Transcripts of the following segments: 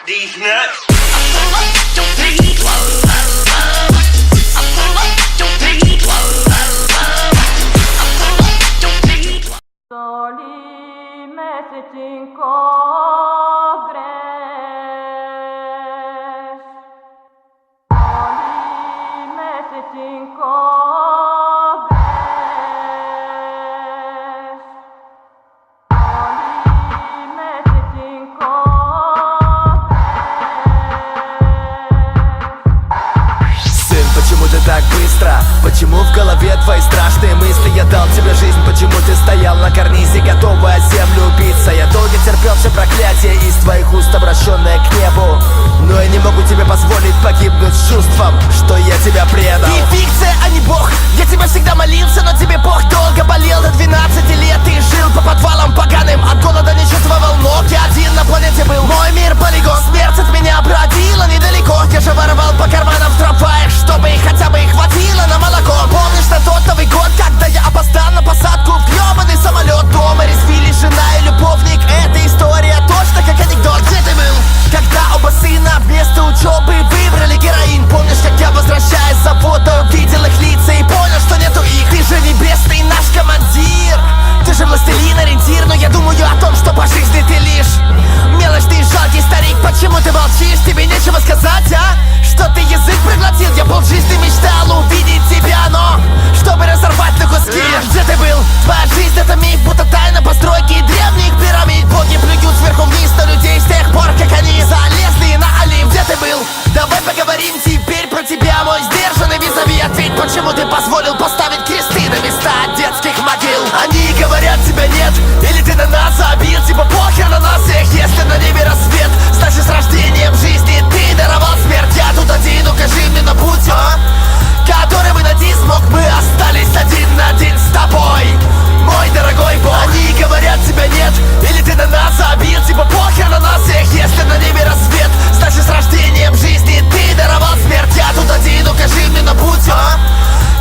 These nuts. Solime se cincogres, solime se cincogres, solime se cincogres. Сын, почему ты так быстро? Почему в голове твои страшные мысли? Я дал тебе жизнь, почему ты стоял на карнизе, готовый о землю биться? Я долго терпел все проклятия из твоих уст, обращенные к небу, но я не могу тебе позволить погибнуть с чувством, что я тебя предал. Ты фикция, а не бог. Я тебя всегда молился, но тебе бог долго болел. До 12 лет ты жил по подвалам поганым, от голода не чувствовал ног. Я один на планете был, мой мир полигон. Смерть от меня бродила недалеко. Я же воровал по карманам в трамваях, чтобы хотя бы хватило на молоко. Помнишь на тот Новый год, когда я опоздал на посадку в гребаный самолет? Дома резвились жена и любовник. Эта история точно как анекдот. Где ты был, когда оба сына вместо учебы выбрали героин? Помнишь, как я, возвращаясь с завода, увидел их лица и понял, что нету их? Ты же небесный наш командир, ты же властелин, ориентир. Но я думаю о том, что по жизни ты лишь мелочный жалкий старик. Почему ты молчишь? Тебе нечего сказать, а? Что ты язык проглотил? Я полжизни мечтал увидеть тебя, но чтобы разорвать на куски. Где ты был? Твоя жизнь это миф, будто тайна постройки древних пирамид. Боги плюют сверху вниз на людей с тех пор, как они залезли на Олимп. Где ты был? Давай поговорим теперь про тебя, мой сдержанный визави. Ответь, почему ты позволил поставить кресты на места детских могил? Они говорят, тебя нет, или ты на нас забил? Типа похер на нас всех, если на небе рассвет, значит с рождением жизни ты даровал смерть. Я тут один, укажи мне на путь, который бы найти смог. Мы остались один на один с тобой, мой дорогой Бог. Они говорят, тебя нет, или ты на нас забил? Типа похер на нас всех, если на небе рассвет, значит с рождением жизни ты даровал смерть. Я тут один, укажи мне на путь,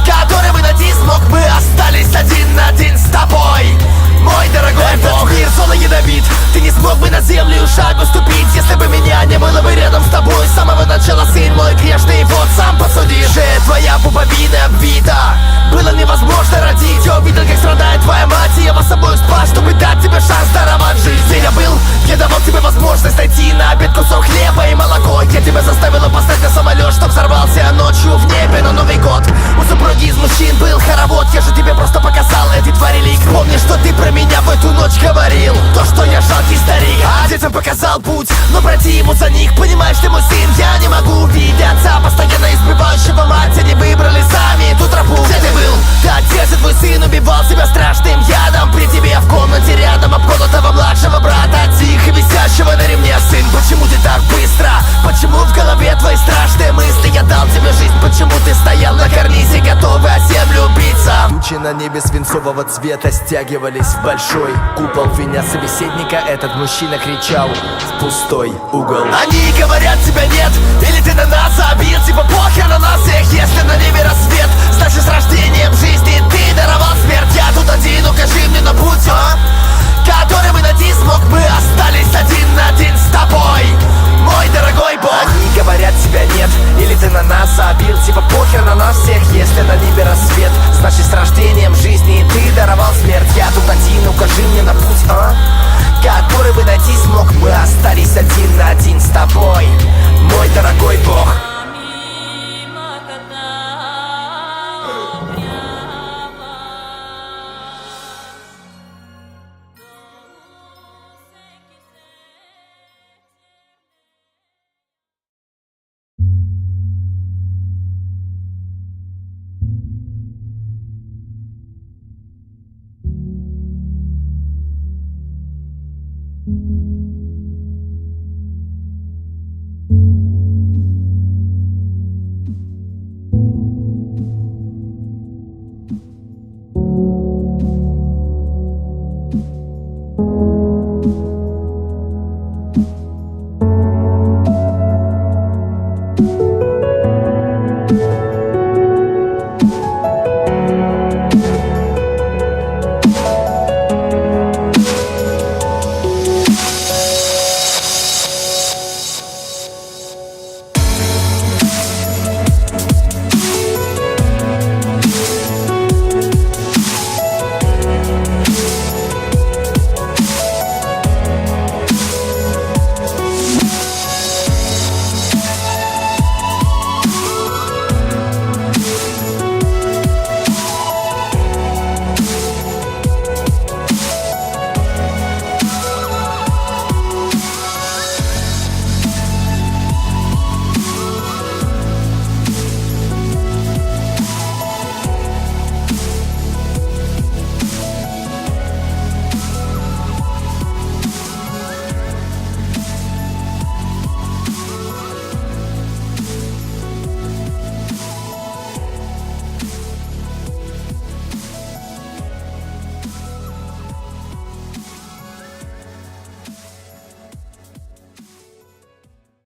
который бы найти смог. Мы остались один на один с тобой, мой дорогой Бог. Мир зола ядовит, ты не смог бы на землю шагу ступить, если бы меня не было бы рядом с тобой. С самого начала, сын мой грешный, вот сам посуди. Шея твоя пуповина обвита, было невозможно родить. Я увидел, как страдает твоя мать, и я вас собой спас, чтобы дать тебе шанс даровать жизнь. Я был, я давал тебе возможность найти на обед кусок хлеба и молоко. Я тебя заставил опоздать на самолет, чтоб взорвался ночью в небе на Новый год. У супруги из мужчин был хоровод, я же тебе просто показал эти твари лик. Помни, что ты про меня в эту ночь говорил, то, что я жалкий старик, а детям показал путь, но пройти ему за них. Понимаешь ты, мой сын, я не могу увидеть отца, постоянно избивающего мать. Они выбрали сами эту тропу. Где ты был? Да, отец и твой сын убивал себя страшным ядом при тебе в комнате рядом, обколотого младшего брата, тихо висящего на ремне. Сын, почему ты так быстро? Почему в голове твои страшные мысли? Я дал тебе жизнь, почему ты стоял на карнизе, готовый о землю биться? Тучи на небе свинцового цвета стягивались в большой купол. Виня собеседника этот мужчина кричал в пустой угол. Они говорят, тебя нет, или ты на нас забил? Типа похер на нас всех, если на небе рассвет, значит с рождением жизни ты даровал смерть. Я тут один, укажи мне на путь, который бы найти смог. Мы остались один на один с тобой, мой дорогой Бог. Они говорят, тебя нет, или ты на нас забил? Типа похер на нас всех, если на небе рассвет, значит с рождением жизни ты даровал смерть. Я тут один, укажи мне на путь, который бы найти смог. Мы остались один на один с тобой,